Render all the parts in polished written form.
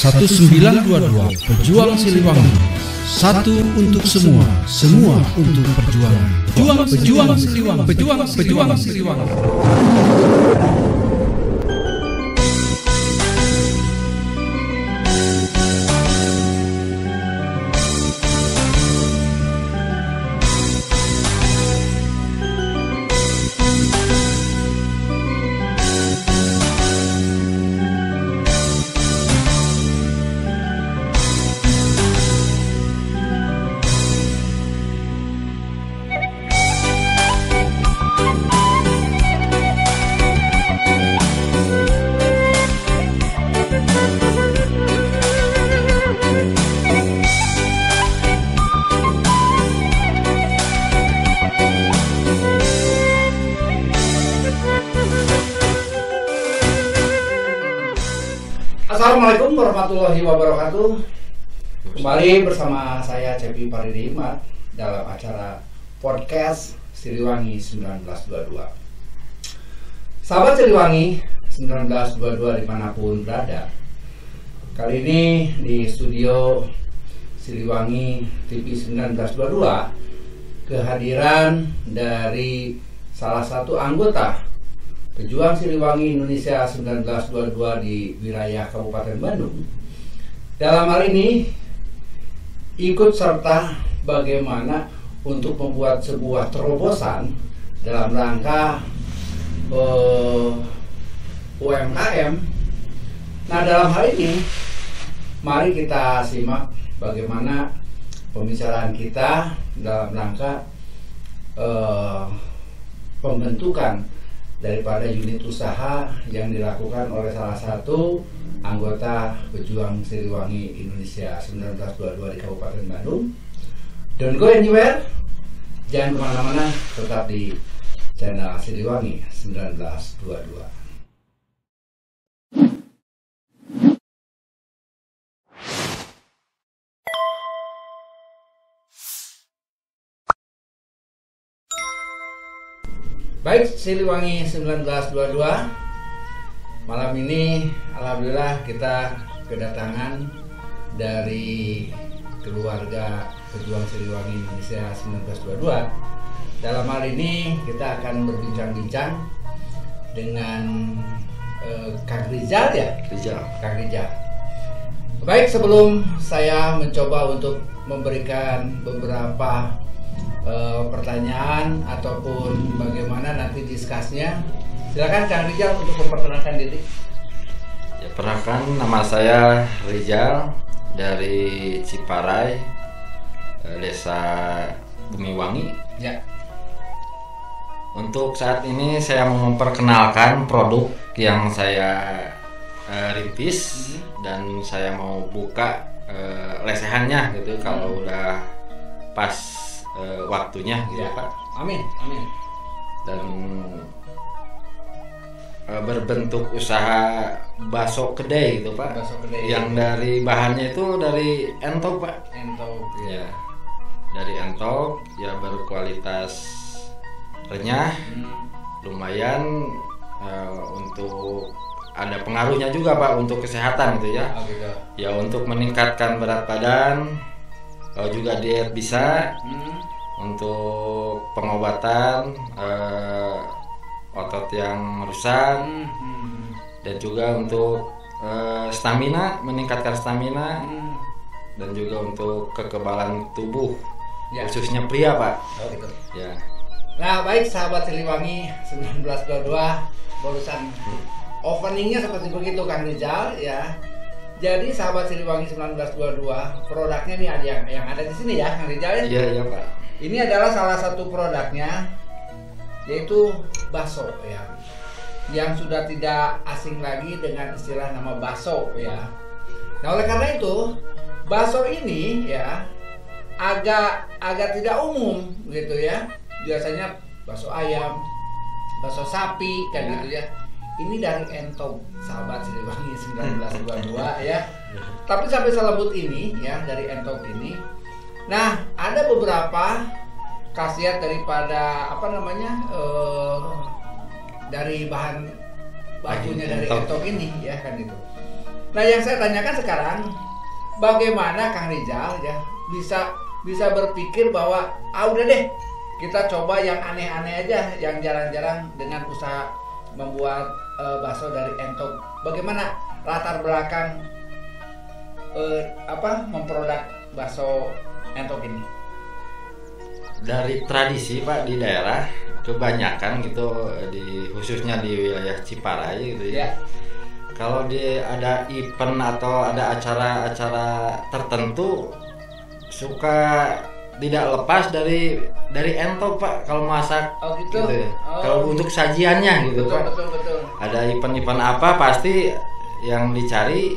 1922 Pejuang Siliwangi. Satu untuk semua, semua untuk perjuangan. Pejuang Siliwangi. Pejuang Siliwangi. Assalamualaikum warahmatullahi wabarakatuh. Kembali bersama saya Cepi Paridimat dalam acara podcast Siliwangi 1922. Sahabat Siliwangi 1922 dimanapun berada, kali ini di studio Siliwangi TV 1922 kehadiran dari salah satu anggota Pejuang Siliwangi Indonesia 1922 di wilayah Kabupaten Bandung. Dalam hal ini ikut serta bagaimana untuk membuat sebuah terobosan dalam rangka UMKM. Nah, dalam hal ini mari kita simak bagaimana pembicaraan kita dalam rangka pembentukan daripada unit usaha yang dilakukan oleh salah satu anggota Pejuang Siliwangi Indonesia 1922 di Kabupaten Bandung. Don't go anywhere, jangan kemana-mana, tetap di channel Siliwangi 1922. Baik, Siliwangi 1922, malam ini alhamdulillah kita kedatangan dari keluarga Pejuang Siliwangi Indonesia 1922. Dalam hal ini kita akan berbincang-bincang dengan Kang Rizal ya? Kang Rizal. Baik, sebelum saya mencoba untuk memberikan beberapa pertanyaan ataupun bagaimana nanti diskusinya, silakan Kang Rizal untuk memperkenalkan diri. Ya, perkenalkan, nama saya Rizal dari Ciparai, Desa Bumiwangi. Ya. Untuk saat ini saya mau memperkenalkan produk yang saya rintis dan saya mau buka lesehannya gitu kalau udah pas waktunya gitu ya, Pak. Amin. Dan berbentuk usaha bakso kedai gitu, Pak. Bakso kedai. Yang dari bahannya itu dari entok, Pak. Entok. Ya. Dari entok ya, berkualitas renyah. Lumayan untuk ada pengaruhnya juga, Pak, untuk kesehatan gitu ya. Oh, gitu. Ya, untuk meningkatkan berat badan. Kalau juga diet bisa, untuk pengobatan otot yang rusak, dan juga untuk stamina, meningkatkan stamina, dan juga untuk kekebalan tubuh, ya. Khususnya pria, Pak. Oh, gitu. Ya. Nah, baik sahabat Siliwangi 1922, barusan openingnya seperti begitu Kang Rizal ya. Jadi sahabat Siliwangi 1922, produknya nih ada yang ada di sini ya, Kang Rizal ya? Iya, Pak. Ini adalah salah satu produknya, yaitu bakso ya, yang sudah tidak asing lagi dengan istilah nama bakso ya. Nah, oleh karena itu, bakso ini ya agak tidak umum gitu ya. Biasanya bakso ayam, bakso sapi kan gitu ya. Ini dari entok, sahabat Siliwangi 1922 ya. Tapi sampai selembut ini ya, dari entok ini. Nah, ada beberapa khasiat daripada dari bahan bajunya dari entok ini ya kan itu. Nah, yang saya tanyakan sekarang, bagaimana Kang Rizal ya bisa berpikir bahwa udah deh kita coba yang aneh-aneh aja, yang jarang-jarang dengan usaha membuat bakso dari entok. Bagaimana latar belakang memproduk bakso entok ini? Dari tradisi Pak di daerah kebanyakan gitu khususnya di wilayah Ciparai gitu ya. Kalau ada event atau ada acara-acara tertentu suka tidak lepas dari entok Pak kalau masak. Oh gitu. Gitu ya. Kalau untuk sajiannya gitu Pak. Betul. Ada event apa pasti yang dicari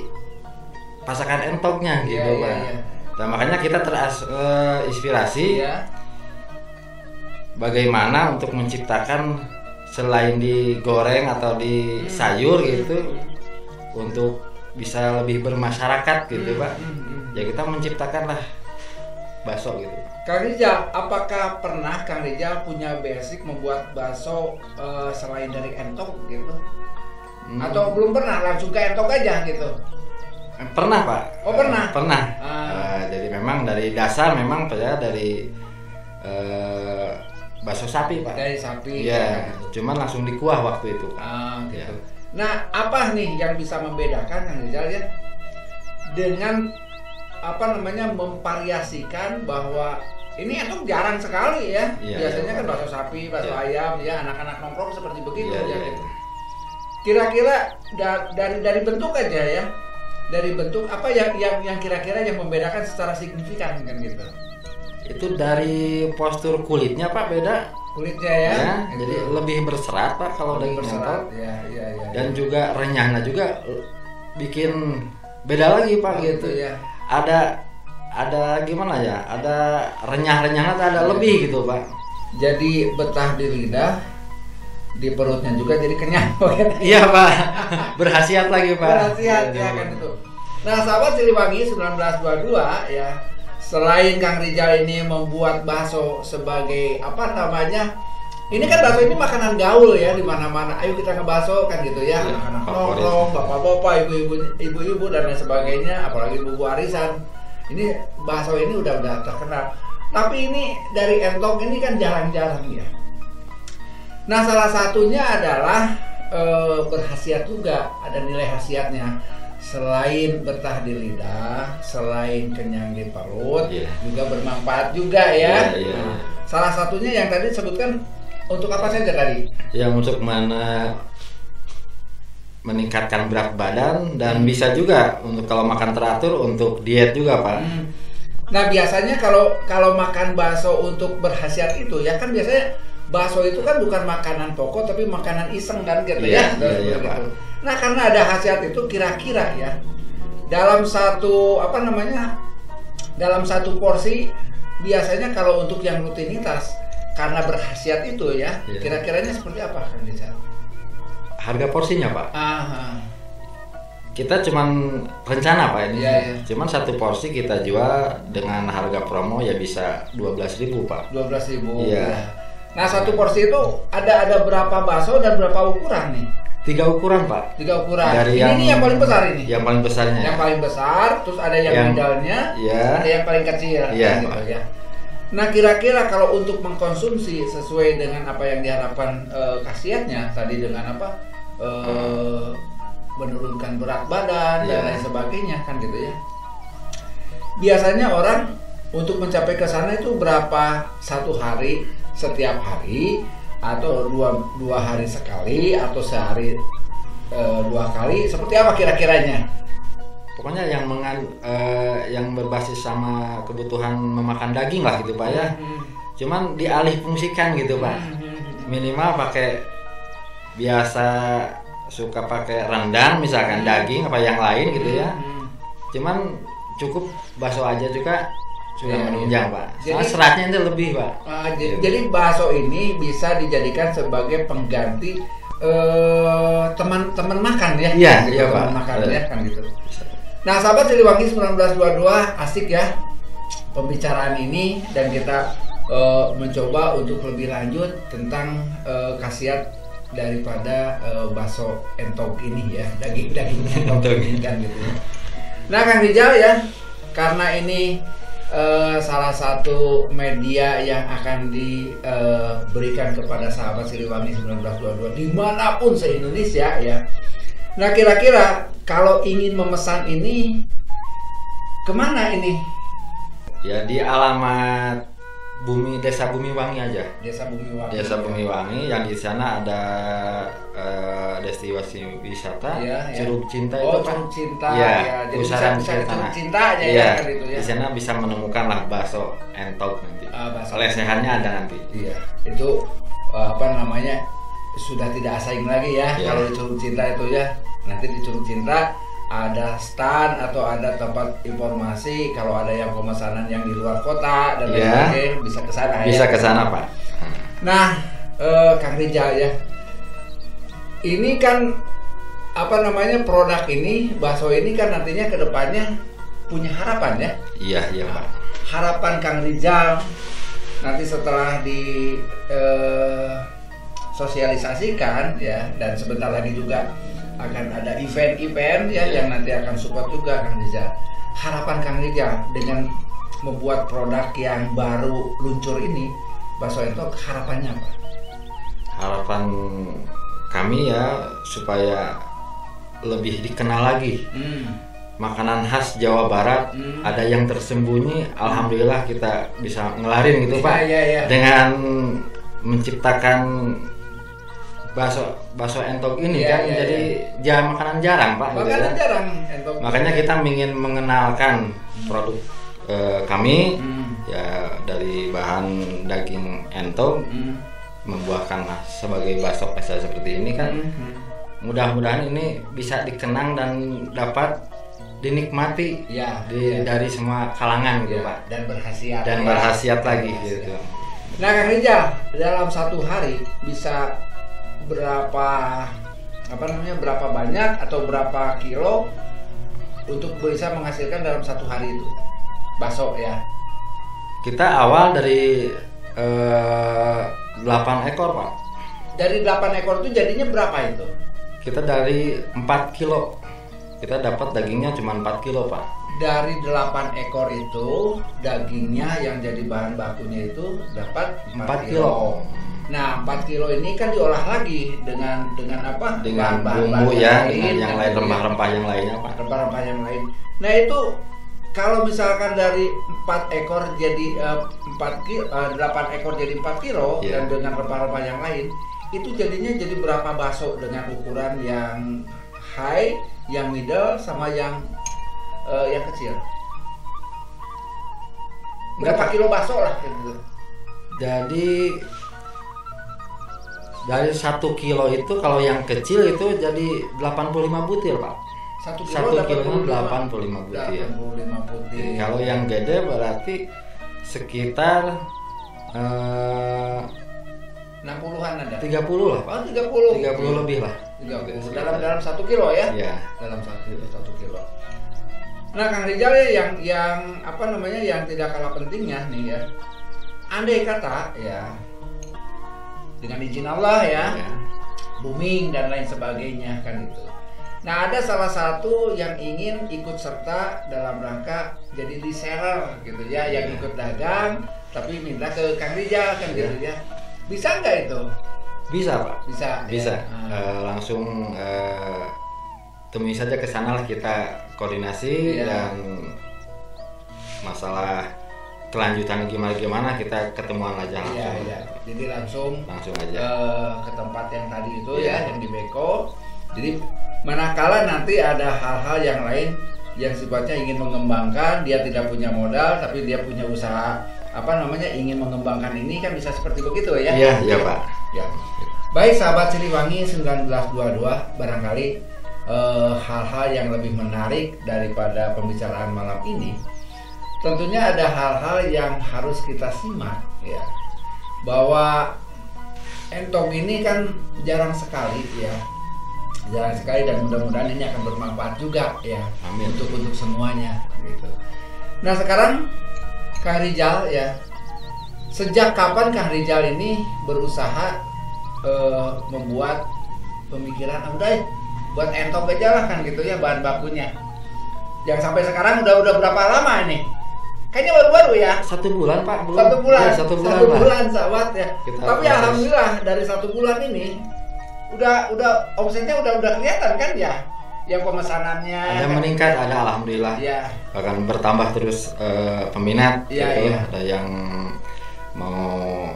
pasakan entoknya gitu Pak. Iya. Nah, makanya kita terinspirasi bagaimana untuk menciptakan selain digoreng atau di sayur gitu untuk bisa lebih bermasyarakat gitu Pak. Ya kita menciptakan lah bakso gitu. Kang Rizal, apakah pernah Kang Rizal punya basic membuat bakso selain dari entok gitu? Atau belum pernah, langsung ke entok aja gitu? Pernah Pak. Oh pernah? Pernah. Jadi memang dari dasar memang saya dari bakso sapi Pak. Dari sapi. Iya. Cuman langsung dikuah waktu itu. Gitu. Nah, apa nih yang bisa membedakan Kang Rizal ya dengan memvariasikan bahwa ini entok jarang sekali ya. Biasanya kan bakso sapi, bakso ayam ya, anak-anak nongkrong seperti begitu ya. Gitu. Kira-kira dari bentuk aja ya. Dari bentuk apa yang kira-kira yang membedakan secara signifikan kan gitu. Itu dari postur kulitnya Pak beda. Kulitnya ya. Gitu. Jadi lebih berserat Pak kalau daging entok. Iya. Dan juga renyahnya juga bikin beda lagi Pak gitu ya. Ada gimana ya? Ada renyah-renyahnya ada lebih gitu Pak. Jadi betah di lidah, di perutnya juga jadi kenyang. Iya Pak. Berhasiat lagi Pak. Berhasiat ya kan itu. Nah, sahabat Siliwangi 1922 ya. Selain Kang Rizal ini membuat bakso sebagai ini kan bakso ini makanan gaul ya di mana-mana. Ayo kita ngebakso kan gitu ya. Anak-anak nongkrong, bapak-bapak, ibu-ibu dan lain sebagainya, apalagi bubu arisan. Ini bakso ini udah terkenal. Tapi ini dari entok ini kan jarang-jarang ya. Nah, salah satunya adalah berkhasiat juga, ada nilai khasiatnya. Selain betah di lidah, selain kenyang di perut, juga bermanfaat juga ya. Nah, salah satunya yang tadi disebutkan untuk apa saja tadi? Yang untuk meningkatkan berat badan dan bisa juga untuk kalau makan teratur untuk diet juga Pak. Nah, biasanya kalau makan bakso untuk berkhasiat itu ya kan biasanya bakso itu kan bukan makanan pokok tapi makanan iseng kan gitu ya. Iya Pak. Nah, karena ada khasiat itu kira-kira ya dalam satu dalam satu porsi biasanya kalau untuk yang rutinitas karena berkhasiat itu ya, kira-kiranya seperti apa Kang Rizal? Harga porsinya Pak. Kita cuman rencana Pak ini. Cuman satu porsi kita jual dengan harga promo ya bisa 12.000 Pak. 12.000. Iya. Nah, satu porsi itu ada berapa bakso dan berapa ukuran nih? 3 ukuran Pak. 3 ukuran. Dari ini yang paling besar ini. Yang paling besarnya. Yang paling besar, terus ada yang middle-nya, ada yang paling kecil. Gitu ya. Nah, kira-kira kalau untuk mengkonsumsi sesuai dengan apa yang diharapkan khasiatnya tadi dengan menurunkan berat badan dan lain sebagainya kan gitu ya. Biasanya orang untuk mencapai ke sana itu berapa satu hari, setiap hari, atau dua hari sekali, atau sehari 2 kali, seperti apa kira-kiranya? Pokoknya yang berbasis sama kebutuhan memakan daging lah gitu Pak ya. Cuman dialih fungsikan gitu Pak. Minimal pakai biasa suka pakai rendang misalkan daging apa yang lain gitu ya. Cuman cukup bakso aja juga sudah menunjang Pak. Jadi seratnya itu lebih Pak. Jadi bakso ini bisa dijadikan sebagai pengganti teman makan ya. Iya Pak. Teman makan ya kan gitu. Nah, sahabat Siliwangi 1922, asik ya pembicaraan ini dan kita mencoba untuk lebih lanjut tentang khasiat daripada bakso entok ini ya, daging entok ini kan gitu ya. Nah Kang Rijal ya, karena ini salah satu media yang akan diberikan kepada sahabat Siliwangi 1922 dimanapun se-Indonesia ya. Nah kira-kira kalau ingin memesan ini kemana ini? Ya di alamat Desa Bumiwangi aja. Desa Bumiwangi. Desa Bumiwangi yang di sana ada destinasi wisata Curug Cinta itu Pak. Curug Cinta ya. Jadi Pusaran bisa Curug Cinta aja ya kan itu ya. Di sana bisa menemukan lah bakso entok nanti. Bakso. Lesehannya ada nanti. Iya. Itu apa namanya? Sudah tidak asing lagi ya kalau di Curug Cinta itu ya. Nanti di Curug Cinta ada stand atau ada tempat informasi kalau ada yang pemesanan yang di luar kota dan lain sebagainya bisa ke sana ya. Bisa ke sana Pak. Nah, Kang Rijal ya. Ini kan apa namanya produk ini, bakso ini kan nantinya ke depannya punya harapan ya. Iya Pak. Harapan Kang Rijal nanti setelah di sosialisasikan ya, dan sebentar lagi juga akan ada event-event ya yang nanti akan support juga Kang Rijal. Harapan Kang Rijal dengan membuat produk yang baru luncur ini, bakso entok, harapannya apa? Harapan kami ya supaya lebih dikenal lagi. Makanan khas Jawa Barat ada yang tersembunyi, alhamdulillah kita bisa ngelarin gitu Pak. Dengan menciptakan bakso entok ini jadi makanan jarang Pak. Makanan jarang entok. Makanya kita ingin mengenalkan produk kami ya dari bahan daging entok, membuahkan sebagai bakso pesta seperti ini kan. Mudah-mudahan ini bisa dikenang dan dapat dinikmati dari semua kalangan gitu Pak. Dan berkhasiat lagi gitu. Nah Kang Rijal, dalam satu hari bisa berapa banyak atau berapa kilo untuk bisa menghasilkan dalam satu hari itu bakso ya? Kita awal dari 8 ekor Pak. Dari 8 ekor itu jadinya berapa itu? Kita dari 4 kilo. Kita dapat dagingnya cuma 4 kilo Pak. Dari 8 ekor itu dagingnya yang jadi bahan bakunya itu dapat 4 kilo. Nah 4 kilo ini kan diolah lagi dengan apa? Dengan bumbu ya, dengan yang lain, rempah-rempah yang lainnya Pak. Rempah-rempah yang lain. Nah itu kalau misalkan dari 4 ekor jadi 8 ekor jadi 4 kilo dan dengan rempah-rempah yang lain, itu jadinya jadi berapa bakso dengan ukuran yang high, yang middle, sama yang kecil? Berapa kilo bakso lah gitu? Jadi dari 1 kilo itu kalau yang kecil itu jadi 85 butir Pak. 1 kilo 85 butir. Kalau yang gede berarti sekitar 60-an ada. 30 lah. Oh, 30 lebih lah. 30. Dalam 1 kilo ya? Iya. Dalam 1 kilo. Nah, Kang Rijal yang apa namanya, yang tidak kalah pentingnya nih ya. Andai kata ya, dengan izin Allah ya, booming dan lain sebagainya kan itu. Nah, ada salah satu yang ingin ikut serta dalam rangka jadi reseller gitu ya, yang ikut dagang tapi minta ke Kang Rijal kan gitu ya. Bisa nggak itu? Bisa Pak. Bisa. Langsung temui saja ke sana lah, kita koordinasi dan masalah kelanjutan gimana kita ketemuan aja langsung. Iya. Jadi langsung aja ke tempat yang tadi itu yang di Beko. Jadi manakala nanti ada hal-hal yang lain yang sifatnya ingin mengembangkan, dia tidak punya modal tapi dia punya usaha ingin mengembangkan ini, kan bisa seperti begitu ya? Iya Pak. Ya. Baik sahabat Siliwangi 1922, barangkali hal-hal yang lebih menarik daripada pembicaraan malam ini, tentunya ada hal-hal yang harus kita simak ya, bahwa entok ini kan jarang sekali dan mudah-mudahan ini akan bermanfaat juga ya. Amin. untuk semuanya gitu. Nah sekarang Kang Rijal ya, sejak kapan Kang Rijal ini berusaha membuat pemikiran udah buat entok aja lah kan gitu ya bahan bakunya. Yang sampai sekarang udah berapa lama ini? Kayaknya baru-baru ya. 1 bulan Pak, belum. 1 bulan. Ya, 1 bulan sahabat ya. Tapi proses. alhamdulillah dari 1 bulan ini udah omsetnya udah kelihatan kan ya. Yang pemesanannya ada kan, meningkat, ada alhamdulillah. Ya. Bahkan bertambah terus peminat Ya, gitu. ya. Ada yang mau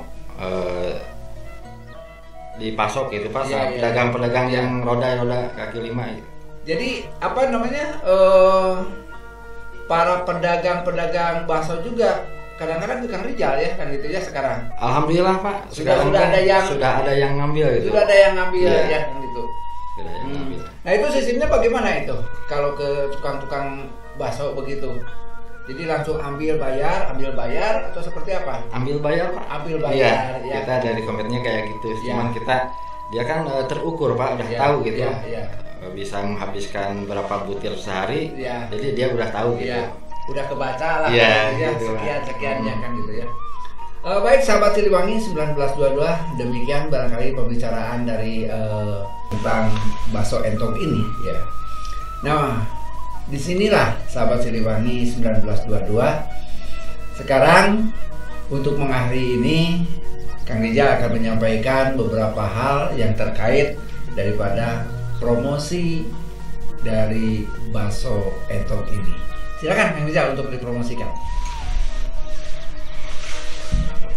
dipasok gitu Pak, Ya, ya. pedagang-pedagang yang roda kaki 5 gitu. Jadi apa namanya para pedagang bakso juga kadang-kadang tukang Rijal ya kan gitu ya sekarang. Alhamdulillah Pak, Sudah ada yang ngambil gitu. Sudah ada yang ngambil Iya. ya kan gitu. Sudah ada yang ngambil. Nah itu sistemnya bagaimana itu kalau ke tukang-tukang bakso begitu? Jadi langsung ambil bayar atau seperti apa? Ambil bayar Pak. Ambil bayar, Iya, ya. kita dari komitnya kayak gitu. Ya. Cuman dia kan terukur Pak, udah Ya, tahu gitu. ya. Bisa menghabiskan berapa butir sehari. Ya. Jadi dia udah tahu gitu. Ya, udah kebaca lah Iya, ya, gitu, sekian ya kan gitu ya. Baik sahabat Siliwangi 1922, demikian barangkali pembicaraan dari tentang bakso entong ini ya. Nah, disinilah sahabat Siliwangi 1922. Sekarang untuk mengakhiri ini, Kang Rijal akan menyampaikan beberapa hal yang terkait daripada promosi dari bakso entong ini. Silakan Kang Rijal untuk dipromosikan.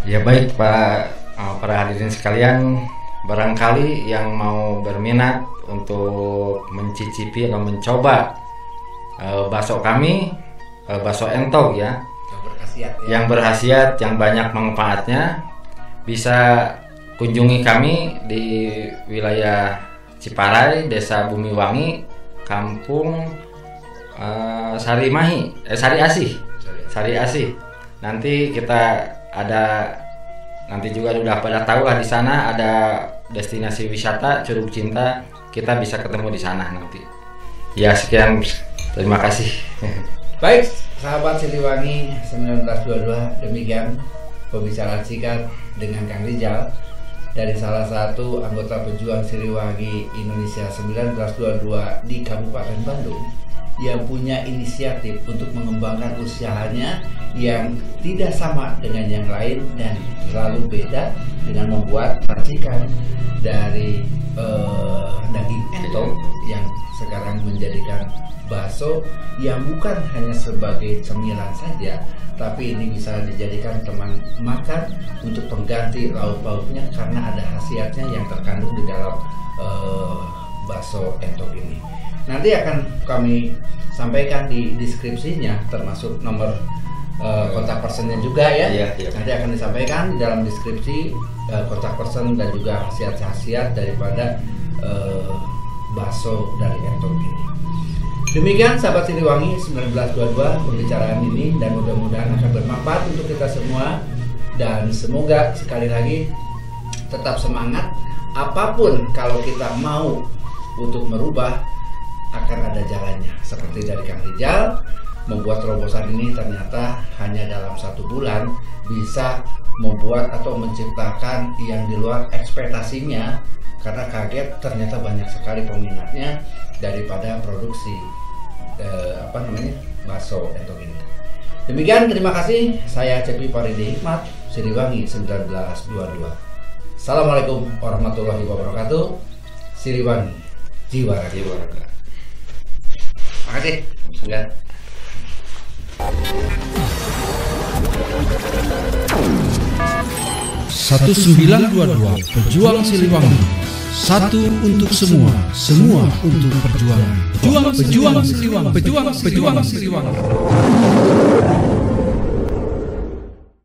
Ya baik Pak, para hadirin sekalian, barangkali yang mau berminat untuk mencicipi atau mencoba bakso kami, bakso entong ya, Yang berkhasiat ya. yang berkhasiat, yang banyak manfaatnya, bisa kunjungi kami di wilayah Ciparai, Desa Bumiwangi, Kampung Sari Asih. Nanti kita nanti juga udah pada tahu lah di sana ada destinasi wisata Curug Cinta, kita bisa ketemu di sana nanti. Ya sekian, terima kasih. Baik, sahabat Siliwangi 1922, demikian pembicaraan singkat dengan Kang Rijal dari salah satu anggota pejuang Siliwangi Indonesia 1922 di Kabupaten Bandung yang punya inisiatif untuk mengembangkan usahanya yang tidak sama dengan yang lain dan selalu beda dengan membuat racikan dari daging entong yang sekarang menjadikan bakso yang bukan hanya sebagai cemilan saja, tapi ini bisa dijadikan teman makan untuk pengganti lauk pauknya karena ada khasiatnya yang terkandung di dalam bakso entong ini. Nanti akan kami sampaikan di deskripsinya, termasuk nomor kontak personnya juga ya. Iya. Nanti akan disampaikan di dalam deskripsi kontak person dan juga khasiat-khasiat daripada bakso dari entong ini. Demikian sahabat Siliwangi 1922 pembicaraan ini, dan mudah-mudahan akan bermanfaat untuk kita semua, dan semoga sekali lagi tetap semangat. Apapun kalau kita mau untuk merubah, akan ada jalannya. Seperti dari Kang Rijal membuat terobosan ini, ternyata hanya dalam 1 bulan bisa membuat atau menciptakan yang di luar ekspektasinya, karena kaget ternyata banyak sekali peminatnya daripada produksi bakso entong ini. Demikian, terima kasih. Saya Cepi Paridi Hikmat, Siliwangi 1922. Assalamualaikum warahmatullahi wabarakatuh. Siliwangi, jiwa raga. Terima kasih. Ya. Satu 922 Pejuang Siliwangi. Satu untuk semua, semua untuk perjuangan. Pejuang Siliwangi. Pejuang Siliwangi.